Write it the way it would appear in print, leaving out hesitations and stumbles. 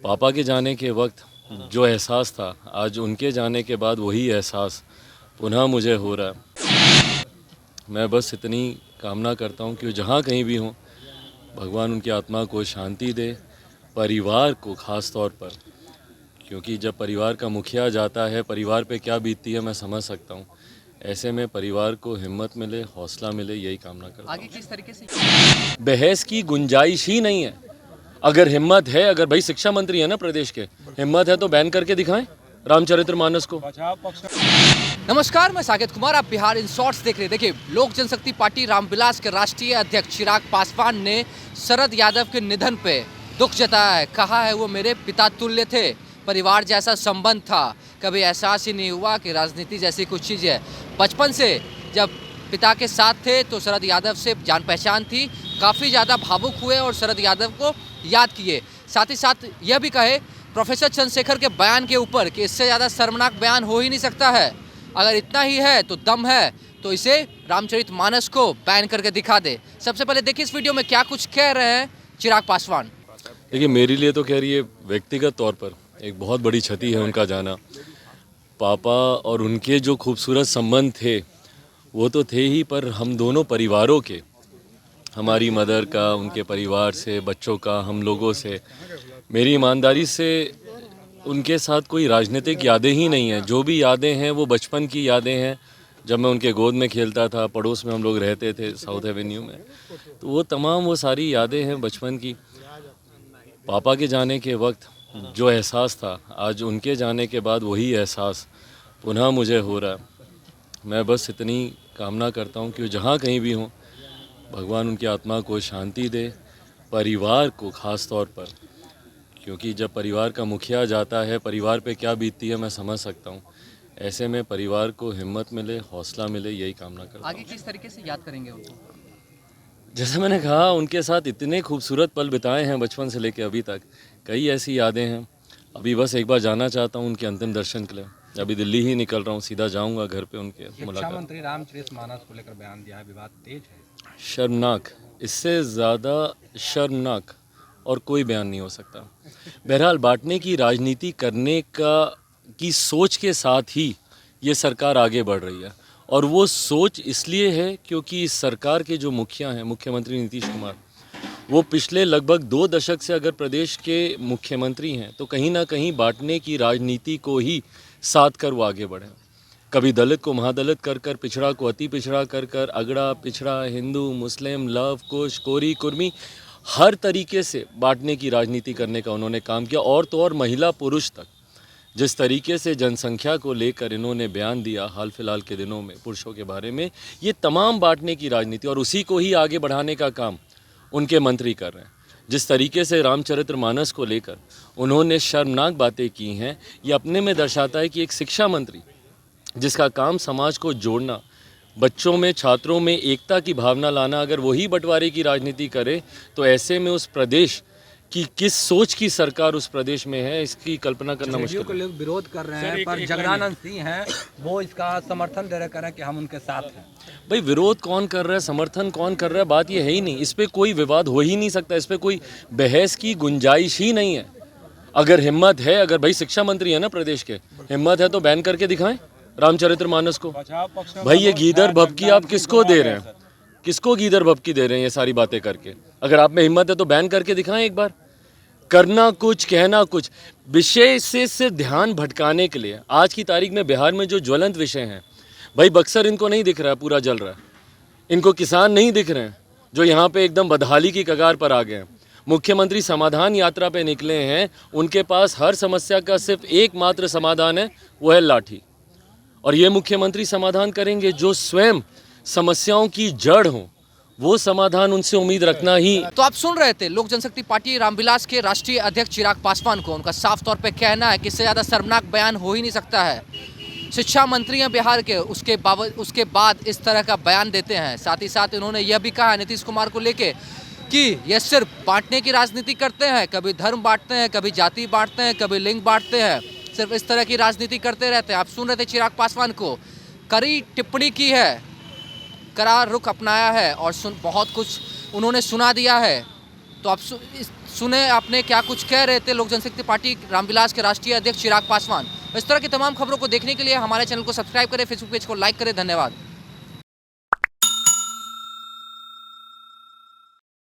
पापा के जाने के वक्त जो एहसास था, आज उनके जाने के बाद वही एहसास पुनः मुझे हो रहा है। मैं बस इतनी कामना करता हूँ कि जहाँ कहीं भी हों, भगवान उनकी आत्मा को शांति दे, परिवार को ख़ास तौर पर, क्योंकि जब परिवार का मुखिया जाता है, परिवार पे क्या बीतती है मैं समझ सकता हूँ। ऐसे में परिवार को हिम्मत मिले, हौसला मिले, यही कामना करता हूँ। आगे किस तरीके से बहस की गुंजाइश ही नहीं है। अगर हिम्मत है, अगर भाई शिक्षा मंत्री है ना प्रदेश के, हिम्मत है तो बैन करके दिखाएं रामचरितमानस को। नमस्कार, मैं साकेत कुमार, आप बिहार इन शॉर्ट्स देख रहे हैं। देखिए, लोक जनशक्ति पार्टी रामविलास के राष्ट्रीय अध्यक्ष चिराग पासवान ने शरद यादव के निधन पे दुख जताया है। कहा है वो मेरे पिता तुल्य थे, परिवार जैसा संबंध था, कभी एहसास ही नहीं हुआ कि राजनीति जैसी कुछ चीज़ है। बचपन से जब पिता के साथ थे तो शरद यादव से जान पहचान थी, काफ़ी ज़्यादा भावुक हुए और शरद यादव को याद किए। साथ ही साथ यह भी कहे प्रोफेसर चंद्रशेखर के बयान के ऊपर कि इससे ज़्यादा शर्मनाक बयान हो ही नहीं सकता है। अगर इतना ही है तो दम है तो इसे रामचरितमानस को बैन करके दिखा दे। सबसे पहले देखिए इस वीडियो में क्या कुछ कह रहे हैं चिराग पासवान। देखिए, मेरे लिए तो कह रही है व्यक्तिगत तौर पर एक बहुत बड़ी क्षति है उनका जाना। पापा और उनके जो खूबसूरत संबंध थे वो तो थे ही, पर हम दोनों परिवारों के, हमारी मदर का, उनके परिवार से, बच्चों का, हम लोगों से, मेरी ईमानदारी से उनके साथ कोई राजनीतिक यादें ही नहीं हैं। जो भी यादें हैं वो बचपन की यादें हैं, जब मैं उनके गोद में खेलता था, पड़ोस में हम लोग रहते थे साउथ एवेन्यू में, तो वो तमाम वो सारी यादें हैं बचपन की। पापा के जाने के वक्त जो एहसास था, आज उनके जाने के बाद वही एहसास पुनः मुझे हो रहा है। मैं बस इतनी कामना करता हूँ कि जहाँ कहीं भी हों, भगवान उनकी आत्मा को शांति दे, परिवार को ख़ास तौर पर, क्योंकि जब परिवार का मुखिया जाता है, परिवार पे क्या बीतती है मैं समझ सकता हूँ। ऐसे में परिवार को हिम्मत मिले, हौसला मिले, यही कामना करता हूँ। आगे किस तरीके से याद करेंगे उनको? जैसे मैंने कहा, उनके साथ इतने खूबसूरत पल बिताए हैं बचपन से लेकर अभी तक, कई ऐसी यादें हैं। अभी बस एक बार जाना चाहता हूँ उनके अंतिम दर्शन के लिए। अभी दिल्ली ही निकल रहा हूँ, सीधा जाऊँगा घर पे उनके शिक्षा मुलाकात। मंत्री रामचरितमानस को लेकर बयान दिया है, विवाद तेज है। शर्मनाक, इससे ज़्यादा शर्मनाक और कोई बयान नहीं हो सकता। बहरहाल, बांटने की राजनीति करने की सोच के साथ ही ये सरकार आगे बढ़ रही है, और वो सोच इसलिए है क्योंकि इस सरकार के जो मुखिया हैं, मुख्यमंत्री नीतीश कुमार, वो पिछले लगभग 2 दशक से अगर प्रदेश के मुख्यमंत्री हैं तो कहीं ना कहीं बांटने की राजनीति को ही साथ कर वो आगे बढ़े। कभी दलित को महादलित कर कर, पिछड़ा को अति पिछड़ा कर कर, अगड़ा पिछड़ा, हिंदू मुस्लिम, लव कुश, कोरी कुर्मी, हर तरीके से बांटने की राजनीति करने का उन्होंने काम किया। और तो और महिला पुरुष तक, जिस तरीके से जनसंख्या को लेकर इन्होंने बयान दिया हाल फिलहाल के दिनों में पुरुषों के बारे में, ये तमाम बांटने की राजनीति और उसी को ही आगे बढ़ाने का काम उनके मंत्री कर रहे हैं। जिस तरीके से रामचरितमानस को लेकर उन्होंने शर्मनाक बातें की हैं, ये अपने में दर्शाता है कि एक शिक्षा मंत्री जिसका काम समाज को जोड़ना, बच्चों में, छात्रों में एकता की भावना लाना, अगर वही बंटवारे की राजनीति करे तो ऐसे में उस प्रदेश की किस सोच की सरकार उस प्रदेश में है, इसकी कल्पना करना मुश्किल को है। लोग विरोध कर रहे हैं, पर जगदानंद सिंह हैं, वो इसका समर्थन दे रहे, कर रहे हैं कि हम उनके साथ हैं। भाई, विरोध कौन कर रहा है, समर्थन कौन कर रहा है, बात ये है ही नहीं। इस पर कोई विवाद हो ही नहीं सकता, इस पर कोई बहस की गुंजाइश ही नहीं है। अगर हिम्मत है, अगर भाई शिक्षा मंत्री है ना प्रदेश के, हिम्मत है तो बैन करके दिखाएं रामचरितमानस को। भाई, ये गीदड़ भभकी आप किसको दे रहे हैं? किसको गीदड़ भभकी दे रहे हैं ये सारी बातें करके? अगर आप में हिम्मत है तो बैन करके दिखाएं एक बार। करना कुछ, कहना कुछ, विषय से ध्यान भटकाने के लिए। आज की तारीख में बिहार में जो ज्वलंत विषय हैं, भाई बक्सर इनको नहीं दिख रहा है, पूरा जल रहा है। इनको किसान नहीं दिख रहे हैं जो यहाँ पे एकदम बदहाली की कगार पर आ गए हैं। मुख्यमंत्री समाधान यात्रा पे निकले हैं, उनके पास हर समस्या का सिर्फ एकमात्र समाधान है, वो है लाठी। और ये मुख्यमंत्री समाधान करेंगे जो स्वयं समस्याओं की जड़ हो, वो समाधान उनसे उम्मीद रखना ही। तो आप सुन रहे थे लोक जनशक्ति पार्टी रामविलास के राष्ट्रीय अध्यक्ष चिराग पासवान को। उनका साफ तौर पे कहना है कि इससे ज़्यादा शर्मनाक बयान हो ही नहीं सकता है। शिक्षा मंत्री हैं बिहार के, उसके बाद इस तरह का बयान देते हैं। साथ ही साथ इन्होंने यह भी कहा नीतीश कुमार को लेके कि ये सिर्फ बांटने की राजनीति करते हैं, कभी धर्म बांटते हैं, कभी जाति बांटते हैं, कभी लिंग बांटते हैं, सिर्फ इस तरह की राजनीति करते रहते हैं। आप सुन रहे थे चिराग पासवान को, कड़ी टिप्पणी की है, करार रुख अपनाया है और बहुत कुछ उन्होंने सुना दिया है तो आप सुने आपने क्या कुछ कह रहे थे लोक जनशक्ति पार्टी रामविलास के राष्ट्रीय अध्यक्ष चिराग पासवान। इस तरह की तमाम खबरों को देखने के लिए हमारे चैनल को सब्सक्राइब करें, फेसबुक पेज को लाइक करें। धन्यवाद।